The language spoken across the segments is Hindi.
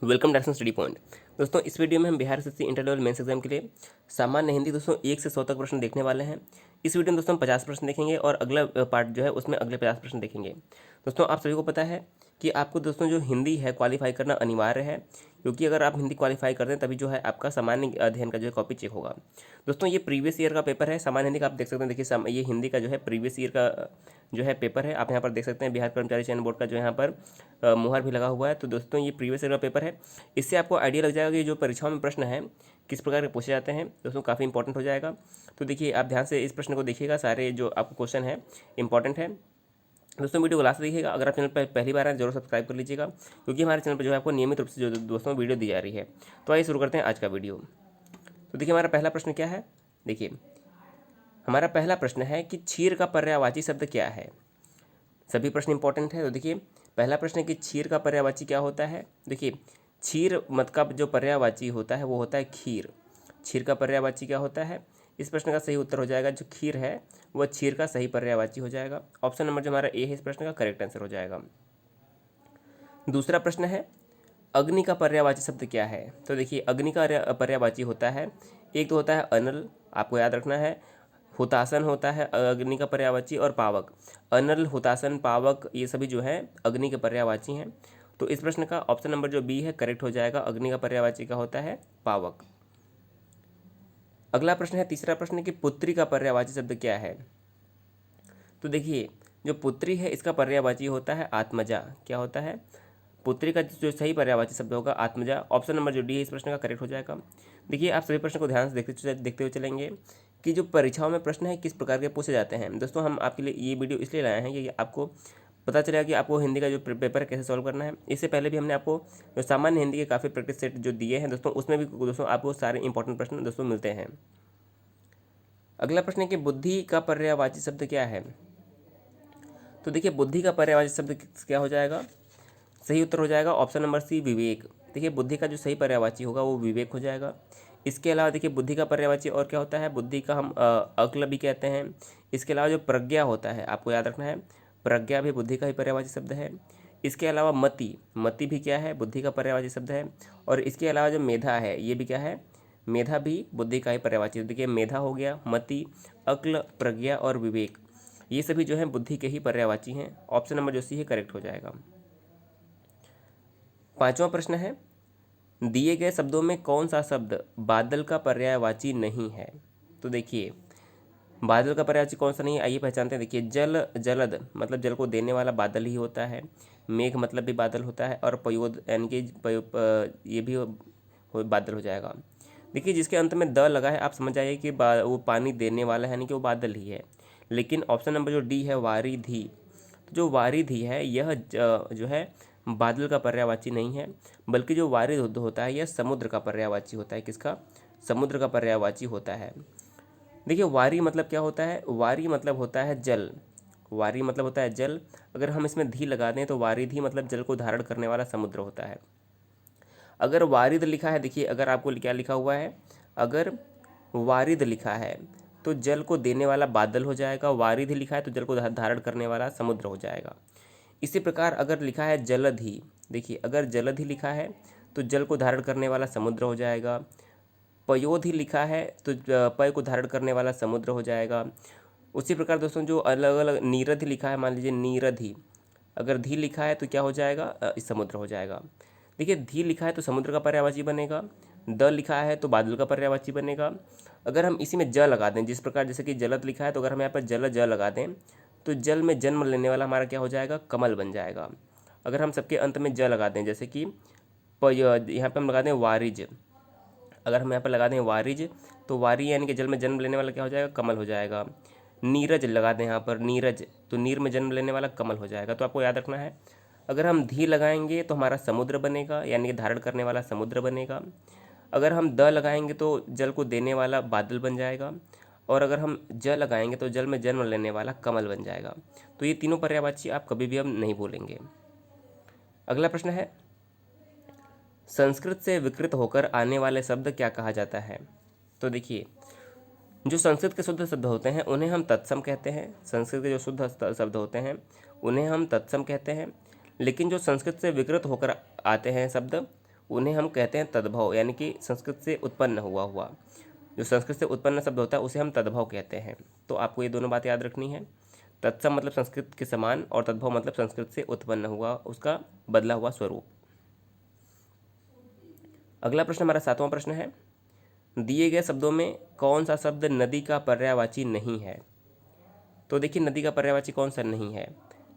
Welcome direction study point. दोस्तों इस वीडियो में हम Bihar SSC inter level mains exam के लिए सामान्य हिंदी दोस्तों 1 से 100 तक प्रश्न देखने वाले हैं। इस वीडियो में दोस्तों हम 50 प्रश्न देखेंगे और अगला पार्ट जो है उसमें अगले 50 प्रश्न देखेंगे। दोस्तों आप सभी को पता है कि आपको दोस्तों जो हिंदी है क्वालिफाई करना अनिवार्य है, क्योंकि अगर आप हिंदी क्वालिफाई करते हैं तभी जो है आपका सामान्य अध्ययन का जो है कॉपी चेक होगा। दोस्तों ये प्रीवियस ईयर का पेपर है सामान्य हिंदी का, आप देख सकते हैं। देखिए ये हिंदी का जो है प्रीवियस ईयर का जो है पेपर है, आप यहाँ पर देख सकते हैं। बिहार कर्मचारी चयन बोर्ड का जो यहाँ पर मुहर भी लगा हुआ है। तो दोस्तों ये प्रीवियस ईयर का पेपर है, इससे आपको आइडिया लग जाएगा कि जो परीक्षाओं में प्रश्न है किस प्रकार के पूछे जाते हैं। दोस्तों काफ़ी इंपॉर्टेंट हो जाएगा। तो देखिए आप ध्यान से इस प्रश्न को देखिएगा, सारे जो आपको क्वेश्चन है इंपॉर्टेंट है। दोस्तों वीडियो को लास्ट देखिएगा। अगर आप चैनल पर पहली बार आए जरूर सब्सक्राइब कर लीजिएगा, क्योंकि हमारे चैनल पर जो है आपको नियमित रूप से जो दोस्तों वीडियो दी जा रही है। तो आइए शुरू करते हैं आज का वीडियो। तो देखिए हमारा पहला प्रश्न क्या है। देखिए हमारा पहला प्रश्न है कि क्षीर का पर्यायवाची शब्द क्या है। सभी प्रश्न इंपॉर्टेंट है। तो देखिए पहला प्रश्न है कि क्षीर का पर्यायवाची क्या होता है। देखिए क्षीर मत का जो पर्यायवाची होता है वो होता है खीर। क्षीर का पर्यायवाची क्या होता है। इस प्रश्न का सही उत्तर हो जाएगा जो खीर है वह क्षीर का सही पर्यायवाची हो जाएगा। ऑप्शन नंबर जो हमारा ए है इस प्रश्न का करेक्ट आंसर हो जाएगा। दूसरा प्रश्न है अग्नि का पर्यायवाची शब्द क्या है। तो देखिए अग्नि का पर्यायवाची होता है, एक तो होता है अनल, आपको याद रखना है। हुतासन होता है अग्नि का पर्यायवाची, और पावक। अनल, हुतासन, पावक ये सभी जो है अग्नि के पर्यायवाची हैं। तो इस प्रश्न का ऑप्शन नंबर जो बी है करेक्ट हो जाएगा। अग्नि का पर्यायवाची का होता है पावक। अगला प्रश्न है तीसरा प्रश्न कि पुत्री का पर्यायवाची शब्द क्या है। तो देखिए जो पुत्री है इसका पर्यायवाची होता है आत्मजा। क्या होता है। पुत्री का जो सही पर्यायवाची शब्द होगा आत्मजा। ऑप्शन नंबर जो डी है इस प्रश्न का करेक्ट हो जाएगा। देखिए आप सभी प्रश्न को ध्यान से देखते हुए चलेंगे कि जो परीक्षाओं में प्रश्न है किस प्रकार के पूछे जाते हैं। दोस्तों हम आपके लिए ये वीडियो इसलिए लाए हैं कि आपको पता चलेगा कि आपको हिंदी का जो पेपर है कैसे सॉल्व करना है। इससे पहले भी हमने आपको जो सामान्य हिंदी के काफ़ी प्रैक्टिस सेट जो दिए हैं दोस्तों, उसमें भी दोस्तों आपको सारे इंपॉर्टेंट प्रश्न दोस्तों मिलते हैं। अगला प्रश्न है कि बुद्धि का पर्यायवाची शब्द क्या है। तो देखिए बुद्धि का पर्यायवाची शब्द क्या हो जाएगा। सही उत्तर हो जाएगा ऑप्शन नंबर सी विवेक। देखिए बुद्धि का जो सही पर्यायवाची होगा वो विवेक हो जाएगा। इसके अलावा देखिए बुद्धि का पर्यायवाची और क्या होता है, बुद्धि का हम अक्ल भी कहते हैं। इसके अलावा जो प्रज्ञा होता है आपको याद रखना है, प्रज्ञा भी बुद्धि का ही पर्यायवाची शब्द है। इसके अलावा मति, मति भी क्या है, बुद्धि का पर्यायवाची शब्द है। और इसके अलावा जो मेधा है ये भी क्या है, मेधा भी बुद्धि का ही पर्यायवाची। देखिए मेधा हो गया, मति, अक्ल, प्रज्ञा और विवेक ये सभी जो है बुद्धि के ही पर्यायवाची हैं। ऑप्शन नंबर जो सी है करेक्ट हो जाएगा। पांचवा प्रश्न है दिए गए शब्दों में कौन सा शब्द बादल का पर्यायवाची नहीं है। तो देखिए बादल का पर्यायवाची कौन सा नहीं है, आइए पहचानते हैं। देखिए जल, जलद मतलब जल को देने वाला बादल ही होता है। मेघ मतलब भी बादल होता है। और पयोद यानी कि ये भी बादल हो जाएगा। देखिए जिसके अंत में द लगा है आप समझ जाइए कि वो पानी देने वाला है, यानी कि वो बादल ही है। लेकिन ऑप्शन नंबर जो डी है वारिधि, तो जो वारिधि है यह जो है बादल का पर्यायवाची नहीं है, बल्कि जो वारिध होता है यह समुद्र का पर्यायवाची होता है। किसका, समुद्र का पर्यायवाची होता है। देखिए वारी मतलब क्या होता है, वारी मतलब होता है जल, वारी मतलब होता है जल। अगर हम इसमें धी लगा दें तो वारिधि मतलब जल को धारण करने वाला समुद्र होता है। अगर वारिद लिखा है, देखिए अगर आपको क्या लिखा हुआ है, अगर वारिद लिखा है तो जल को देने वाला बादल हो जाएगा। वारिध लिखा है तो जल को धारण करने वाला समुद्र हो जाएगा। इसी प्रकार अगर लिखा है जलधि, देखिए अगर जलधि लिखा है तो जल को धारण करने वाला समुद्र हो जाएगा। पयोधि लिखा है तो पय को धारण करने वाला समुद्र हो जाएगा। उसी प्रकार दोस्तों जो अलग अलग नीरधि लिखा है, मान लीजिए नीरधि, अगर धी लिखा है तो क्या हो जाएगा, इस समुद्र हो जाएगा। देखिए धी लिखा है तो समुद्र का पर्यायवाची बनेगा, द लिखा है तो बादल का पर्यायवाची बनेगा। अगर हम इसी में ज लगा दें, जिस प्रकार जैसे कि जलद लिखा है तो अगर हम यहाँ पर जल ज लगा दें तो जल में जन्म लेने वाला हमारा क्या हो जाएगा, कमल बन जाएगा। अगर हम सबके अंत में ज लगा दें, जैसे कि यहाँ पर हम लगा दें वारिज, अगर हम यहाँ पर लगा दें वारिज तो वारी यानी कि जल में जन्म लेने वाला क्या हो जाएगा, कमल हो जाएगा। नीरज लगा दें यहाँ पर नीरज, तो नीर में जन्म लेने वाला कमल हो जाएगा। तो आपको याद रखना है अगर हम धी लगाएंगे तो हमारा समुद्र बनेगा, यानी कि धारण करने वाला समुद्र बनेगा। अगर हम द लगाएंगे तो जल को देने वाला बादल बन जाएगा। और अगर हम ज लगाएंगे तो जल में जन्म लेने वाला कमल बन जाएगा। तो ये तीनों पर्यायवाची आप कभी भी अब नहीं भूलेंगे। अगला प्रश्न है संस्कृत से विकृत होकर आने वाले शब्द क्या कहा जाता है। तो देखिए जो संस्कृत के शुद्ध शब्द होते हैं उन्हें हम तत्सम कहते हैं। संस्कृत के जो शुद्ध शब्द होते हैं उन्हें हम तत्सम कहते हैं। लेकिन जो संस्कृत से विकृत होकर आते हैं शब्द उन्हें हम कहते हैं तद्भव, यानी कि संस्कृत से उत्पन्न हुआ जो संस्कृत से उत्पन्न शब्द होता है उसे हम तद्भव कहते हैं। तो आपको ये दोनों बातें याद रखनी है। तत्सम मतलब संस्कृत के समान, और तद्भव मतलब संस्कृत से उत्पन्न हुआ, उसका बदला हुआ स्वरूप। अगला प्रश्न हमारा 7वां प्रश्न है, दिए गए शब्दों में कौन सा शब्द नदी का पर्यायवाची नहीं है। तो देखिए नदी का पर्यायवाची कौन सा नहीं है।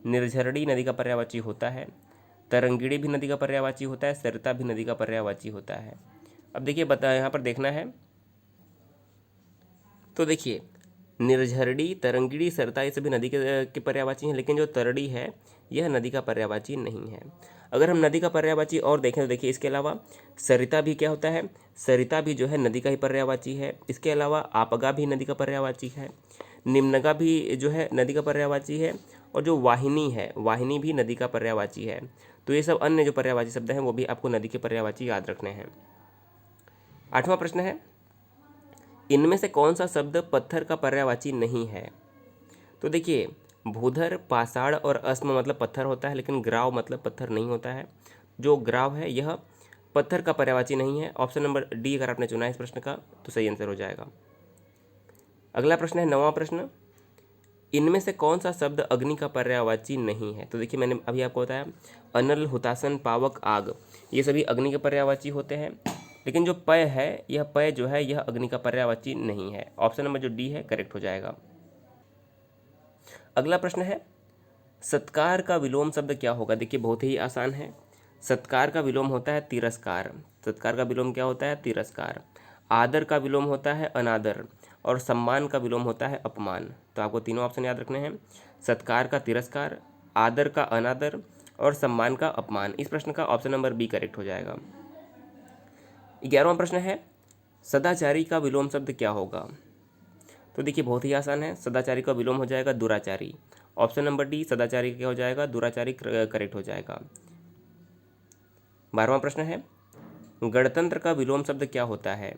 निर्झरणी नदी का पर्यायवाची होता है, तरंगिणी भी नदी का पर्यायवाची होता है, सरिता भी नदी का पर्यायवाची होता है। अब देखिए यहाँ पर देखना है, तो देखिए निर्झरणी, तरंगिणी, सरिता ये सभी नदी के पर्यायवाची हैं, लेकिन जो तरड़ी है यह नदी का पर्यायवाची नहीं है। अगर हम नदी का पर्यायवाची और देखें तो देखिए इसके अलावा सरिता भी क्या होता है, सरिता भी जो है नदी का ही पर्यायवाची है। इसके अलावा आपगा भी नदी का पर्यायवाची है, निम्नगा भी जो है नदी का पर्यायवाची है, और जो वाहिनी है वाहिनी भी नदी का पर्यायवाची है। तो ये सब अन्य जो पर्यायवाची शब्द हैं वो भी आपको नदी के पर्यायवाची याद रखने हैं। 8वां प्रश्न है, इनमें से कौन सा शब्द पत्थर का पर्यायवाची नहीं है। तो देखिए भूधर, पाषाण और अस्म मतलब पत्थर होता है, लेकिन ग्राव मतलब पत्थर नहीं होता है। जो ग्राव है यह पत्थर का पर्यायवाची नहीं है। ऑप्शन नंबर डी अगर आपने चुना है इस प्रश्न का तो सही आंसर हो जाएगा। अगला प्रश्न है 9वां प्रश्न, इनमें से कौन सा शब्द अग्नि का पर्यायवाची नहीं है। तो देखिए मैंने अभी आपको बताया अनल, हुतासन, पावक, आग ये सभी अग्नि के पर्यायवाची होते हैं, लेकिन जो पय है यह पय जो है यह अग्नि का पर्यायवाची नहीं है। ऑप्शन नंबर जो डी है करेक्ट हो जाएगा। अगला प्रश्न है, सत्कार का विलोम शब्द क्या होगा। देखिए बहुत ही आसान है, सत्कार का विलोम होता है तिरस्कार। सत्कार का विलोम क्या होता है, तिरस्कार। आदर का विलोम होता है अनादर, और सम्मान का विलोम होता है अपमान। तो आपको तीनों ऑप्शन याद रखने हैं, सत्कार का तिरस्कार, आदर का अनादर और सम्मान का अपमान। इस प्रश्न का ऑप्शन नंबर बी करेक्ट हो जाएगा। 11वां प्रश्न है, सदाचारी का विलोम शब्द क्या होगा। तो देखिए बहुत ही आसान है, सदाचारी का विलोम हो जाएगा दुराचारी। ऑप्शन नंबर डी सदाचारी क्या हो जाएगा, दुराचारी करेक्ट हो जाएगा। 12वां प्रश्न है, गणतंत्र का विलोम शब्द क्या होता है।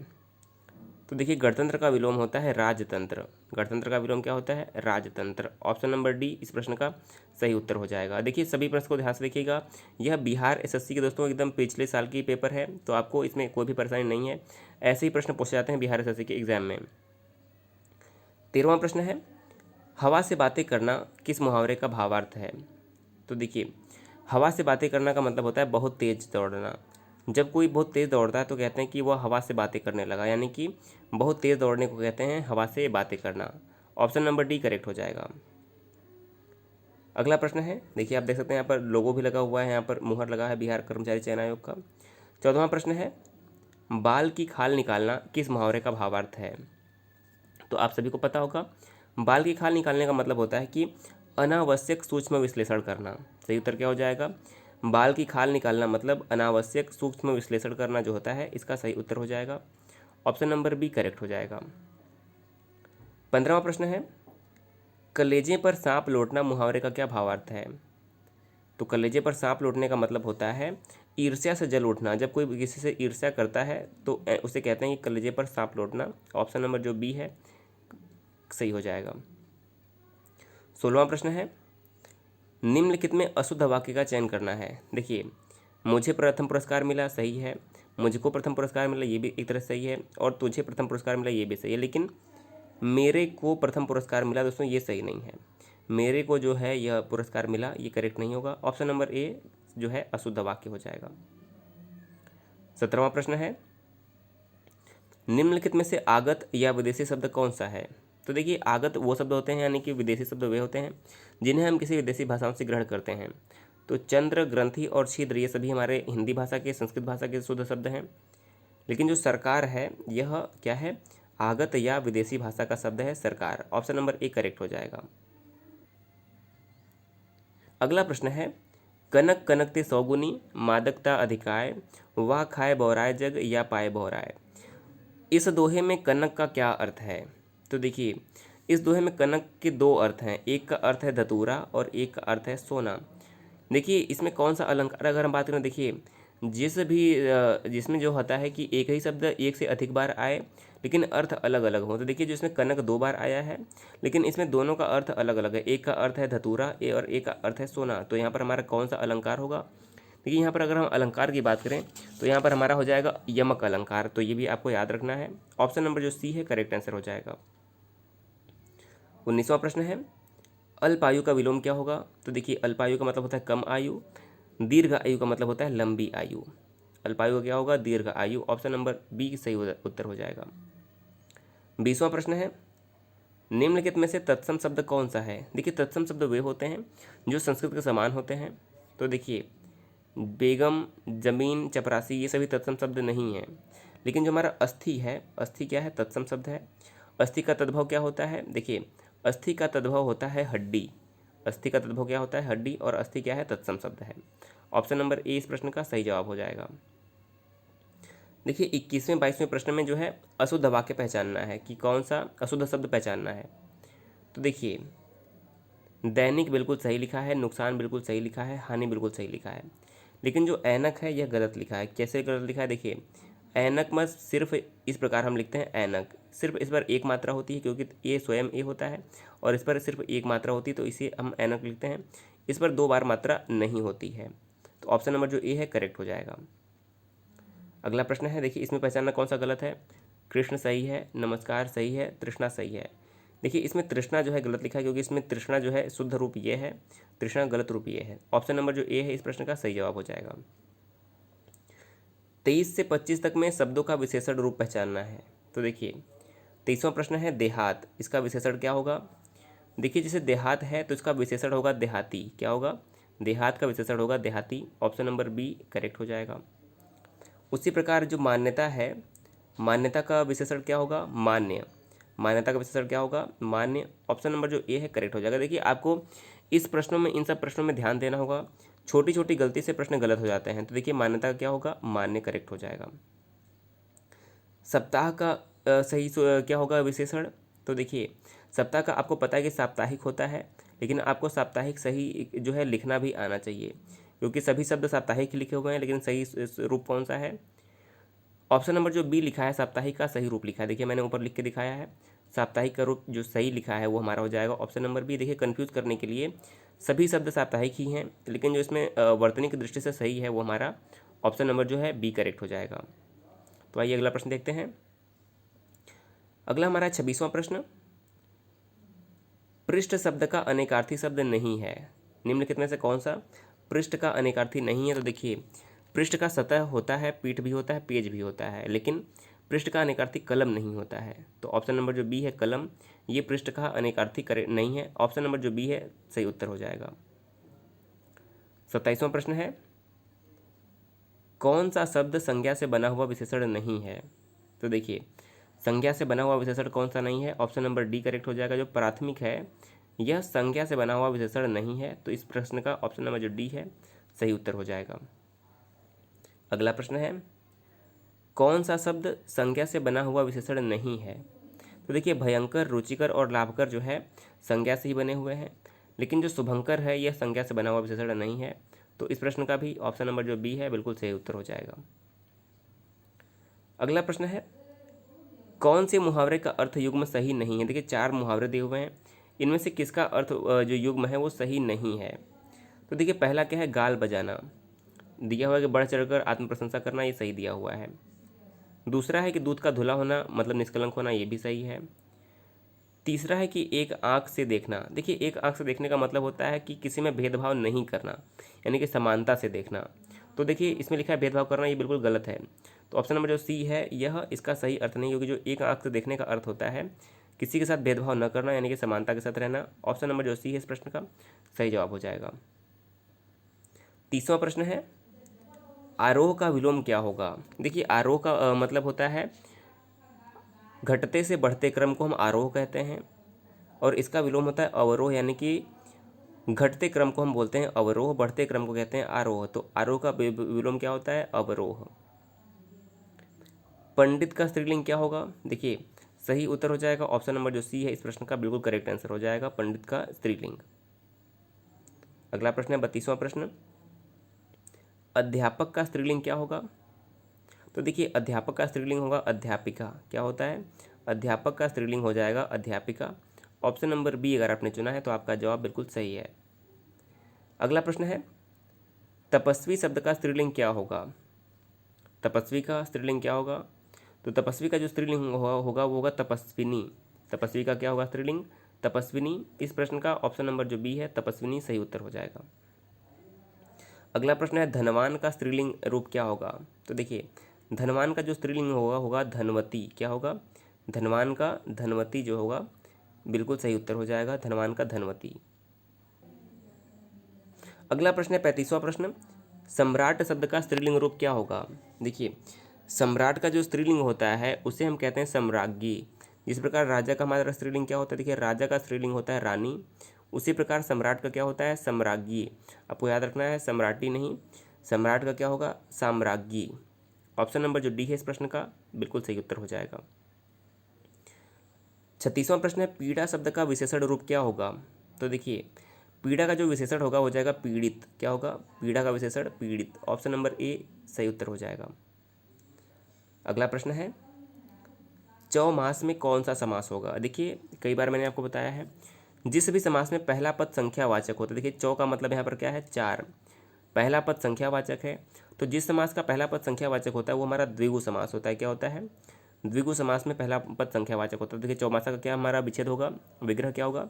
तो देखिए गणतंत्र का विलोम होता है राजतंत्र। गणतंत्र का विलोम क्या होता है, राजतंत्र। ऑप्शन नंबर डी इस प्रश्न का सही उत्तर हो जाएगा। देखिए सभी प्रश्न को ध्यान से देखिएगा, यह बिहार एसएससी के दोस्तों एकदम पिछले साल की पेपर है, तो आपको इसमें कोई भी परेशानी नहीं है। ऐसे ही प्रश्न पूछे जाते हैं बिहार एसएससी के एग्जाम में। 13वां प्रश्न है, हवा से बातें करना किस मुहावरे का भावार्थ है। तो देखिए हवा से बातें करना का मतलब होता है बहुत तेज दौड़ना। जब कोई बहुत तेज़ दौड़ता है तो कहते हैं कि वह हवा से बातें करने लगा, यानी कि बहुत तेज़ दौड़ने को कहते हैं हवा से बातें करना। ऑप्शन नंबर डी करेक्ट हो जाएगा। अगला प्रश्न है, देखिए आप देख सकते हैं यहाँ पर लोगो भी लगा हुआ है, यहाँ पर मुहर लगा है बिहार कर्मचारी चयन आयोग का। 14वां प्रश्न है, बाल की खाल निकालना किस मुहावरे का भावार्थ है। तो आप सभी को पता होगा, बाल की खाल निकालने का मतलब होता है कि अनावश्यक सूक्ष्म विश्लेषण करना। सही उत्तर क्या हो जाएगा, बाल की खाल निकालना मतलब अनावश्यक सूक्ष्म विश्लेषण करना जो होता है, इसका सही उत्तर हो जाएगा। ऑप्शन नंबर बी करेक्ट हो जाएगा। 15वां प्रश्न है, कलेजे पर सांप लौटना मुहावरे का क्या भावार्थ है। तो कलेजे पर सांप लौटने का मतलब होता है ईर्ष्या से जल उठना। जब कोई किसी से ईर्ष्या करता है तो उसे कहते हैं कि कलेजे पर सांप लौटना। ऑप्शन नंबर जो बी है सही हो जाएगा। 16वां प्रश्न है, निम्नलिखित में अशुद्ध वाक्य का चयन करना है। देखिए मुझे प्रथम पुरस्कार मिला, सही है। मुझको प्रथम पुरस्कार मिला, ये भी एक तरह सही है। और तुझे प्रथम पुरस्कार मिला, ये भी सही है। लेकिन मेरे को प्रथम पुरस्कार मिला दोस्तों, ये सही नहीं है। मेरे को जो है यह पुरस्कार मिला, ये करेक्ट नहीं होगा। ऑप्शन नंबर ए जो है अशुद्ध वाक्य हो जाएगा। 17वां प्रश्न है, निम्नलिखित में से आगत या विदेशी शब्द कौन सा है। तो देखिए आगत वो शब्द होते हैं, यानी कि विदेशी शब्द वे होते हैं जिन्हें हम किसी विदेशी भाषाओं से ग्रहण करते हैं। तो चंद्र, ग्रंथि और छिद्र ये सभी हमारे हिंदी भाषा के, संस्कृत भाषा के शुद्ध शब्द हैं। लेकिन जो सरकार है यह क्या है, आगत या विदेशी भाषा का शब्द है सरकार। ऑप्शन नंबर ए करेक्ट हो जाएगा। अगला प्रश्न है, कनक कनकते सौगुनी, मादकता अधिकाय, वाह खाए बौराए जग या पाए बौराए। इस दोहे में कनक का क्या अर्थ है। तो देखिए इस दोहे में कनक के दो अर्थ हैं, एक का अर्थ है धतूरा और एक का अर्थ है सोना। देखिए इसमें कौन सा अलंकार अगर हम बात करें, देखिए जिसमें जो होता है कि एक ही शब्द एक से अधिक बार आए लेकिन अर्थ अलग अलग हो। तो देखिए जो इसमें कनक 2 बार आया है लेकिन इसमें दोनों का अर्थ अलग अलग है। एक का अर्थ है धतूरा और एक का अर्थ है सोना। तो यहाँ पर हमारा कौन सा अलंकार होगा, देखिए यहाँ पर अगर हम अलंकार की बात करें तो यहाँ पर हमारा हो जाएगा यमक अलंकार, तो ये भी आपको याद रखना है। ऑप्शन नंबर जो सी है करेक्ट आंसर हो जाएगा। 19वां प्रश्न है, अल्पायु का विलोम क्या होगा? तो देखिए अल्पायु का मतलब होता है कम आयु, दीर्घ आयु का मतलब होता है लंबी आयु। अल्पायु का क्या होगा? दीर्घ आयु। ऑप्शन नंबर बी सही उत्तर हो जाएगा। 20वां प्रश्न है, निम्नलिखित में से तत्सम शब्द कौन सा है? देखिए तत्सम शब्द वे होते हैं जो संस्कृत के समान होते हैं। तो देखिए बेगम, जमीन, चपरासी ये सभी तत्सम शब्द नहीं हैं, लेकिन जो हमारा अस्थि है, अस्थि क्या है? तत्सम शब्द है। अस्थि का तद्भव क्या होता है? देखिए अस्थि का तद्भव होता है हड्डी। अस्थि का तद्भव क्या होता है? हड्डी। और अस्थि क्या है? तत्सम शब्द है। ऑप्शन नंबर ए इस प्रश्न का सही जवाब हो जाएगा। देखिए 21वें 22वें प्रश्न में जो है अशुद्ध वाक्य पहचानना है कि कौन सा अशुद्ध शब्द पहचानना है। तो देखिए दैनिक बिल्कुल सही लिखा है, नुकसान बिल्कुल सही लिखा है, हानि बिल्कुल सही लिखा है, लेकिन जो ऐनक है यह गलत लिखा है। कैसे गलत लिखा है? देखिए ऐनक में सिर्फ इस प्रकार हम लिखते हैं ऐनक, सिर्फ इस पर एक मात्रा होती है क्योंकि ये स्वयं ए होता है, और इस पर सिर्फ एक मात्रा होती है तो इसे हम ऐनक लिखते हैं। इस पर दो बार मात्रा नहीं होती है, तो ऑप्शन नंबर जो ए है करेक्ट हो जाएगा। अगला प्रश्न है, देखिए इसमें पहचानना कौन सा गलत है। कृष्ण सही है, नमस्कार सही है, तृष्णा सही है। देखिए इसमें तृष्णा जो है गलत लिखा है क्योंकि इसमें तृष्णा जो है शुद्ध रूप ये है, तृष्णा गलत रूप ये है। ऑप्शन नंबर जो ए है इस प्रश्न का सही जवाब हो जाएगा। 23 से 25 तक में शब्दों का विशेषण रूप पहचानना है। तो देखिए 23वां प्रश्न है देहात, इसका विशेषण क्या होगा? देखिए जैसे देहात है तो इसका विशेषण होगा देहाती। क्या होगा? देहात का विशेषण होगा देहाती। ऑप्शन नंबर बी करेक्ट हो जाएगा। उसी प्रकार जो मान्यता है, मान्यता का विशेषण क्या होगा? मान्य। मान्यता का विशेषण क्या होगा? मान्य। ऑप्शन नंबर जो ए है करेक्ट हो जाएगा। देखिए आपको इस प्रश्नों में, इन सब प्रश्नों में ध्यान देना होगा, छोटी छोटी गलती से प्रश्न गलत हो जाते हैं। तो देखिए मान्यता का क्या होगा? मान्य करेक्ट हो जाएगा। सप्ताह का क्या होगा विशेषण? तो देखिए सप्ताह का आपको पता है कि साप्ताहिक होता है, लेकिन आपको साप्ताहिक सही जो है लिखना भी आना चाहिए, क्योंकि सभी शब्द साप्ताहिक लिखे हुए हैं, लेकिन सही रूप कौन सा है? ऑप्शन नंबर जो बी लिखा है साप्ताहिक का सही रूप लिखा है। देखिए मैंने ऊपर लिख के दिखाया है, साप्ताहिक का रूप जो सही लिखा है वो हमारा हो जाएगा ऑप्शन नंबर बी। देखिए कंफ्यूज करने के लिए सभी शब्द साप्ताहिक ही हैं, लेकिन जो इसमें वर्तनी की दृष्टि से सही है वो हमारा ऑप्शन नंबर जो है बी करेक्ट हो जाएगा। तो आइए अगला प्रश्न देखते हैं। अगला हमारा 26वां प्रश्न, पृष्ठ शब्द का अनेकार्थी शब्द नहीं है, निम्नलिखित में से कौन सा पृष्ठ का अनेकार्थी नहीं है? तो देखिए पृष्ठ का सतह होता है, पीठ भी होता है, पेज भी होता है, लेकिन पृष्ठ का अनेकार्थी कलम नहीं होता है। तो ऑप्शन नंबर जो बी है कलम, ये पृष्ठ का अनेकार्थी नहीं है। ऑप्शन नंबर जो बी है सही उत्तर हो जाएगा। 27वां प्रश्न है, कौन सा शब्द संज्ञा से बना हुआ विशेषण नहीं है? तो देखिए संज्ञा से बना हुआ विशेषण कौन सा नहीं है? ऑप्शन नंबर डी करेक्ट हो जाएगा। जो प्राथमिक है यह संज्ञा से बना हुआ विशेषण नहीं है, तो इस प्रश्न का ऑप्शन नंबर जो डी है सही उत्तर हो जाएगा। अगला प्रश्न है, कौन सा शब्द संज्ञा से बना हुआ विशेषण नहीं है? तो देखिए भयंकर, रुचिकर और लाभकर जो है संज्ञा से ही बने हुए हैं, लेकिन जो शुभंकर है यह संज्ञा से बना हुआ विशेषण नहीं है, तो इस प्रश्न का भी ऑप्शन नंबर जो बी है बिल्कुल सही उत्तर हो जाएगा। अगला प्रश्न है, कौन से मुहावरे का अर्थ युग्म सही नहीं है? देखिए 4 मुहावरे दिए हुए हैं, इनमें से किसका अर्थ जो युग्म है वो सही नहीं है? तो देखिए पहला क्या है? गाल बजाना दिया हुआ है कि बढ़ चढ़कर आत्म प्रशंसा करना, ये सही दिया हुआ है। दूसरा है कि दूध का धुला होना मतलब निष्कलंक होना, ये भी सही है। तीसरा है कि एक आंख से देखना। देखिए एक आंख से देखने का मतलब होता है कि किसी में भेदभाव नहीं करना, यानी कि समानता से देखना। तो देखिए इसमें लिखा है भेदभाव करना, ये बिल्कुल गलत है। तो ऑप्शन नंबर जो सी है यह इसका सही अर्थ नहीं, क्योंकि जो एक आंख से देखने का अर्थ होता है किसी के साथ भेदभाव न करना, यानी कि समानता के साथ रहना। ऑप्शन नंबर जो सी है इस प्रश्न का सही जवाब हो जाएगा। 30वां प्रश्न है, आरोह का विलोम क्या होगा? देखिए आरोह का मतलब होता है घटते से बढ़ते क्रम को हम आरोह कहते हैं, और इसका विलोम होता है अवरोह, यानी कि घटते क्रम को हम बोलते हैं अवरोह, बढ़ते क्रम को कहते हैं आरोह। तो आरोह का विलोम क्या होता है? अवरोह। पंडित का स्त्रीलिंग क्या होगा? देखिए सही उत्तर हो जाएगा ऑप्शन नंबर जो सी है, इस प्रश्न का बिल्कुल करेक्ट आंसर हो जाएगा पंडित का स्त्रीलिंग। अगला प्रश्न है 32वां प्रश्न, अध्यापक का स्त्रीलिंग क्या होगा? तो देखिए अध्यापक का स्त्रीलिंग होगा अध्यापिका। क्या होता है? अध्यापक का स्त्रीलिंग हो जाएगा अध्यापिका। ऑप्शन नंबर बी अगर आपने चुना है तो आपका जवाब बिल्कुल सही है। अगला प्रश्न है, तपस्वी शब्द का स्त्रीलिंग क्या होगा? तपस्वी का स्त्रीलिंग क्या होगा? तो तपस्वी का जो स्त्रीलिंग होगा वो होगा तपस्विनी। तपस्वी का क्या होगा स्त्रीलिंग? तपस्विनी। इस प्रश्न का ऑप्शन नंबर जो बी है तपस्विनी सही उत्तर हो जाएगा। अगला प्रश्न है धनवान का स्त्रीलिंग रूप क्या होगा? तो देखिए धनवान का जो स्त्रीलिंग होगा धनवती। क्या होगा? धनवान का धनवती जो होगा बिल्कुल सही उत्तर हो जाएगा, धनवान का धनवती। अगला प्रश्न है 35वां प्रश्न, सम्राट शब्द का स्त्रीलिंग रूप क्या होगा? देखिए सम्राट का जो स्त्रीलिंग होता है उसे हम कहते हैं सम्राज्ञी। जिस प्रकार राजा का हमारा स्त्रीलिंग क्या होता है? देखिए राजा का स्त्रीलिंग होता है रानी, उसी प्रकार सम्राट का क्या होता है? सम्राज्ञी। आपको याद रखना है सम्राटी नहीं, सम्राट का क्या होगा? साम्राज्ञी। ऑप्शन नंबर जो डी है इस प्रश्न का बिल्कुल सही उत्तर हो जाएगा। 36वां प्रश्न है पीड़ा शब्द का विशेषण रूप क्या होगा? तो देखिए पीड़ा का जो विशेषण होगा हो जाएगा पीड़ित। क्या होगा? पीड़ा का विशेषण पीड़ित। ऑप्शन नंबर ए सही उत्तर हो जाएगा। अगला प्रश्न है चौमास में कौन सा समास होगा? देखिए कई बार मैंने आपको बताया है जिस भी समास में पहला पद संख्यावाचक होता है, देखिए चौ का मतलब यहाँ पर क्या है? चार। पहला पद संख्यावाचक है, तो जिस समास का पहला पद संख्यावाचक होता है वो हमारा द्विगु समास होता है। क्या होता है? द्विगु समास में पहला पद संख्यावाचक होता है। देखिए चौमासा का क्या हमारा विच्छेद होगा? विग्रह क्या होगा?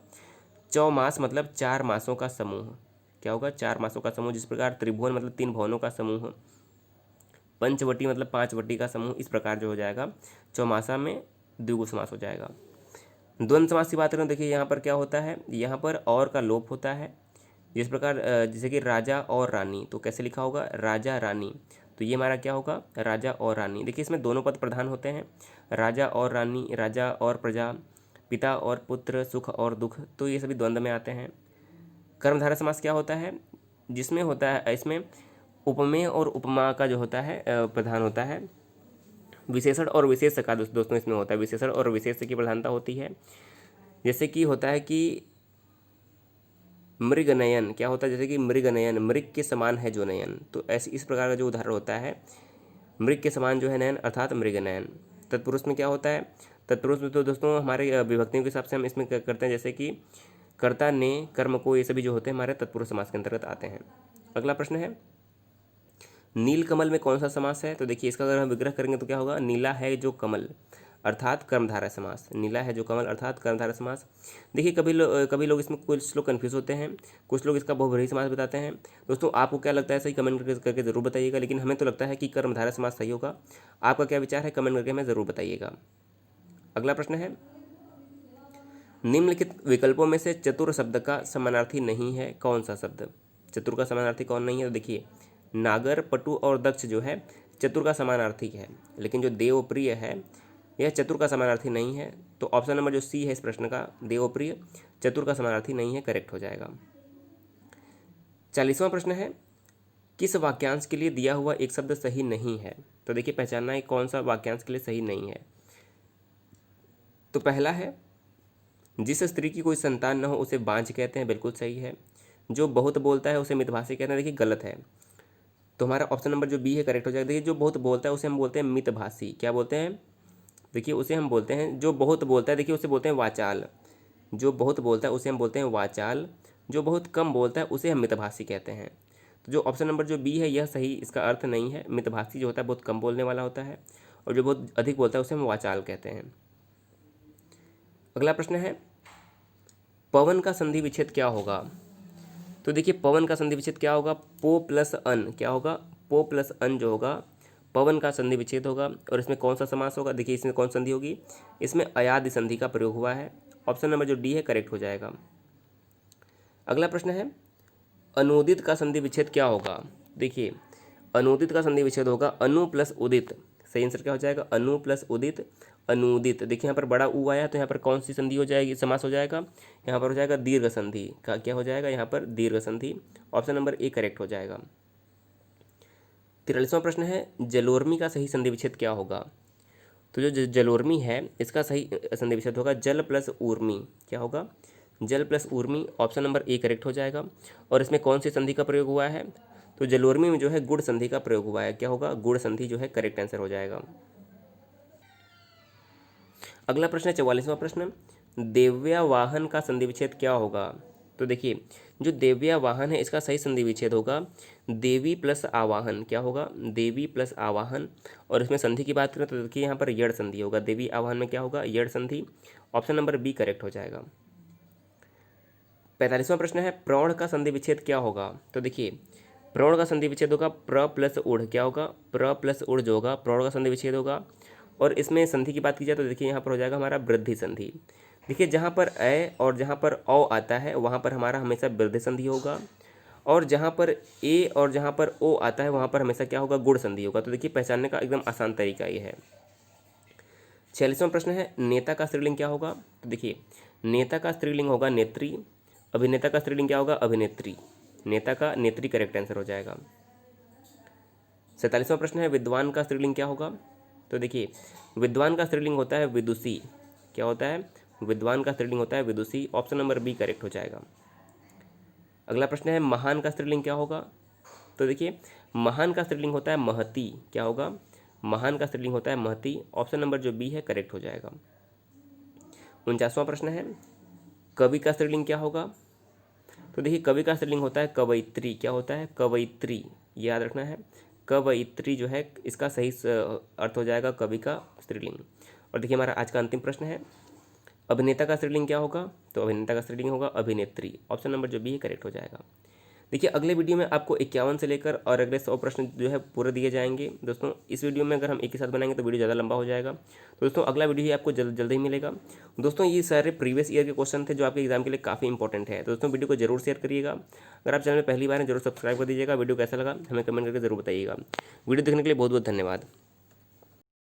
चौमास मतलब चार मासों का समूह। क्या होगा? चार मासों का समूह। जिस प्रकार त्रिभुवन मतलब तीन भुवनों का समूह, पंचवटी मतलब पांच वटी का समूह, इस प्रकार जो हो जाएगा चौमासा में द्विगु समास हो जाएगा। द्वंद्व समास की बात करें देखिए यहाँ पर क्या होता है? यहाँ पर और का लोप होता है। जिस प्रकार जैसे कि राजा और रानी, तो कैसे लिखा होगा? राजा रानी। तो ये हमारा क्या होगा? राजा और रानी। देखिए इसमें दोनों पद प्रधान होते हैं, राजा और रानी, राजा और प्रजा, पिता और पुत्र, सुख और दुख, तो ये सभी द्वंद्व में आते हैं। कर्मधारय समास क्या होता है? जिसमें होता है इसमें उपमेय और उपमा का जो होता है प्रधान होता है। विशेषण और विशेष का दोस्तों इसमें होता है, विशेषण और विशेष की प्रधानता होती है। जैसे कि होता है कि मृगनयन, क्या होता है? जैसे कि मृगनयन, मृग के समान है जो नयन, तो ऐसे इस प्रकार का जो उदाहरण होता है मृग के समान जो है नयन अर्थात मृगनयन। तत्पुरुष में क्या होता है? तत्पुरुष में तो दोस्तों हमारे विभक्तियों के हिसाब से हम इसमें करते हैं, जैसे कि कर्ता ने, कर्म को, ये सभी जो होते हैं हमारे तत्पुरुष समास के अंतर्गत आते हैं। अगला प्रश्न है नीलकमल में कौन सा समास है? तो देखिए इसका अगर हम विग्रह करेंगे तो क्या होगा? नीला है जो कमल अर्थात कर्मधारय समास। नीला है जो कमल अर्थात कर्मधारय समास। देखिए कभी लोग इसमें कुछ लोग कन्फ्यूज होते हैं, कुछ लोग इसका बहुब्रीहि समास बताते हैं। दोस्तों आपको क्या लगता है सही कमेंट करके ज़रूर बताइएगा, लेकिन हमें तो लगता है कि कर्मधारय समास सही होगा। आपका क्या विचार है कमेंट करके हमें ज़रूर बताइएगा। अगला प्रश्न है निम्नलिखित विकल्पों में से चतुर शब्द का समानार्थी नहीं है कौन सा शब्द? चतुर का समानार्थी कौन नहीं है? तो देखिए नागर, पटु और दक्ष जो है चतुर का समानार्थी है, लेकिन जो देवप्रिय है यह चतुर का समानार्थी नहीं है। तो ऑप्शन नंबर जो सी है इस प्रश्न का, देवप्रिय चतुर का समानार्थी नहीं है, करेक्ट हो जाएगा। 40वां प्रश्न है किस वाक्यांश के लिए दिया हुआ एक शब्द सही नहीं है? तो देखिए पहचानना है कौन सा वाक्यांश के लिए सही नहीं है। तो पहला है जिस स्त्री की कोई संतान न हो उसे बांझ कहते हैं, बिल्कुल सही है। जो बहुत बोलता है उसे मितभाषी कहते हैं, देखिए गलत है। तो हमारा ऑप्शन नंबर जो बी है करेक्ट हो जाएगा। देखिए जो बहुत बोलता है उसे हम बोलते हैं मितभाषी। क्या बोलते हैं? देखिए उसे हम बोलते हैं, जो बहुत बोलता है देखिए उसे बोलते हैं वाचाल। जो बहुत बोलता है उसे हम बोलते हैं वाचाल। जो बहुत कम बोलता है उसे हम मितभाषी कहते हैं। तो जो ऑप्शन नंबर जो बी है यह सही इसका अर्थ नहीं है। मितभाषी जो होता है बहुत कम बोलने वाला होता है, और जो बहुत अधिक बोलता है उसे हम वाचाल कहते हैं। अगला प्रश्न है पवन का संधि विच्छेद क्या होगा? तो देखिए पवन का संधि विच्छेद क्या होगा? पो प्लस अन। क्या होगा? पो प्लस अन जो होगा पवन का संधि विच्छेद होगा। और इसमें कौन सा समास होगा? देखिए इसमें कौन संधि होगी? इसमें अयादि संधि का प्रयोग हुआ है। ऑप्शन नंबर जो डी है करेक्ट हो जाएगा। अगला प्रश्न है अनुदित का संधि विच्छेद क्या होगा? देखिए अनुदित का संधि विच्छेद होगा अनु प्लस उदित। सही आंसर क्या हो जाएगा? अनु प्लस उदित, अनुदित। देखिए यहाँ पर बड़ा ऊ आया तो यहाँ पर कौन सी संधि हो जाएगी, समास हो जाएगा? यहाँ पर हो जाएगा दीर्घ संधि का। क्या हो जाएगा? यहाँ पर दीर्घ संधि। ऑप्शन नंबर ए करेक्ट हो जाएगा। 43वां प्रश्न है जलोर्मी का सही संधि विच्छेद क्या होगा? तो जो जलोर्मी है इसका सही संधि विच्छेद होगा जल प्लस ऊर्मी। क्या होगा? जल plus Urmi. Option number A correct हो जाएगा। और इसमें कौन सी संधि का प्रयोग हुआ है? तो जलोर्मी में जो है गुड़ संधि का प्रयोग हुआ है। क्या होगा? गुड़ संधि जो है करेक्ट आंसर हो जाएगा। अगला प्रश्न है 44वां प्रश्न देव्या वाहन का संधि विच्छेद क्या होगा? तो देखिए जो देव्या वाहन है इसका सही संधि विच्छेद होगा देवी प्लस आवाहन, क्या होगा, देवी प्लस आवाहन। और इसमें संधि की बात करें तो देखिए यहाँ पर यड़ संधि होगा, देवी आवाहन में क्या होगा, यड़ संधि। ऑप्शन नंबर बी करेक्ट हो जाएगा। 45वां प्रश्न है प्रौढ़ का संधि विच्छेद क्या होगा। तो देखिए प्रौढ़ का संधि विच्छेद होगा प्र प्लस उढ़, क्या होगा, प्र प्लस उढ़ जो होगा प्रौढ़ का संधि विच्छेद होगा। और इसमें संधि की बात की जाए तो देखिए यहाँ पर हो जाएगा हमारा वृद्धि संधि। देखिए जहाँ पर ए और जहाँ पर औ आता है वहाँ पर हमारा हमेशा वृद्धि संधि होगा, और जहाँ पर ए और जहाँ पर ओ आता है वहाँ पर हमेशा क्या होगा, गुण संधि होगा। तो देखिए पहचानने का एकदम आसान तरीका ये है। 46वां प्रश्न है नेता का स्त्रीलिंग क्या होगा। तो देखिए नेता का स्त्रीलिंग होगा नेत्री, अभिनेता का स्त्रीलिंग क्या होगा, अभिनेत्री। नेता का नेत्री करेक्ट आंसर हो जाएगा। 47वां प्रश्न है विद्वान का स्त्रीलिंग क्या होगा। तो देखिए विद्वान का स्त्रीलिंग होता है विदुषी, क्या होता है, विद्वान का स्त्रीलिंग होता है विदुषी। ऑप्शन नंबर बी करेक्ट हो जाएगा। अगला प्रश्न है महान का स्त्रीलिंग क्या होगा। तो देखिए महान का स्त्रीलिंग होता है महती, क्या होगा, महान का स्त्रीलिंग होता है महती। ऑप्शन नंबर जो बी है करेक्ट हो जाएगा। 49वां प्रश्न है कवि का स्त्रीलिंग क्या होगा। तो देखिए कवि का स्त्रीलिंग होता है कवयित्री, क्या होता है, कवयित्री, याद रखना है। कवयित्री जो है इसका सही अर्थ हो जाएगा कवि का स्त्रीलिंग। और देखिए हमारा आज का अंतिम प्रश्न है अभिनेता का स्त्रीलिंग क्या होगा। तो अभिनेता का स्त्रीलिंग होगा अभिनेत्री। ऑप्शन नंबर जो बी है करेक्ट हो जाएगा। देखिए अगले वीडियो में आपको 51 से लेकर और अगले 100 प्रश्न जो है पूरे दिए जाएंगे दोस्तों। इस वीडियो में अगर हम एक ही साथ बनाएंगे तो वीडियो ज़्यादा लंबा हो जाएगा। तो दोस्तों अगला वीडियो ही आपको जल्द ही मिलेगा। दोस्तों ये सारे प्रीवियस ईयर के क्वेश्चन थे जो आपके एग्जाम के लिए काफ़ी इंपॉर्टेंट है। तो दोस्तों वीडियो को जरूर शेयर करिएगा। अगर आप चैनल में पहली बार हैं जरूर सब्सक्राइब कर दीजिएगा। वीडियो कैसा लगा हमें कमेंट करके जरूर बताइएगा। वीडियो देखने के लिए बहुत बहुत धन्यवाद।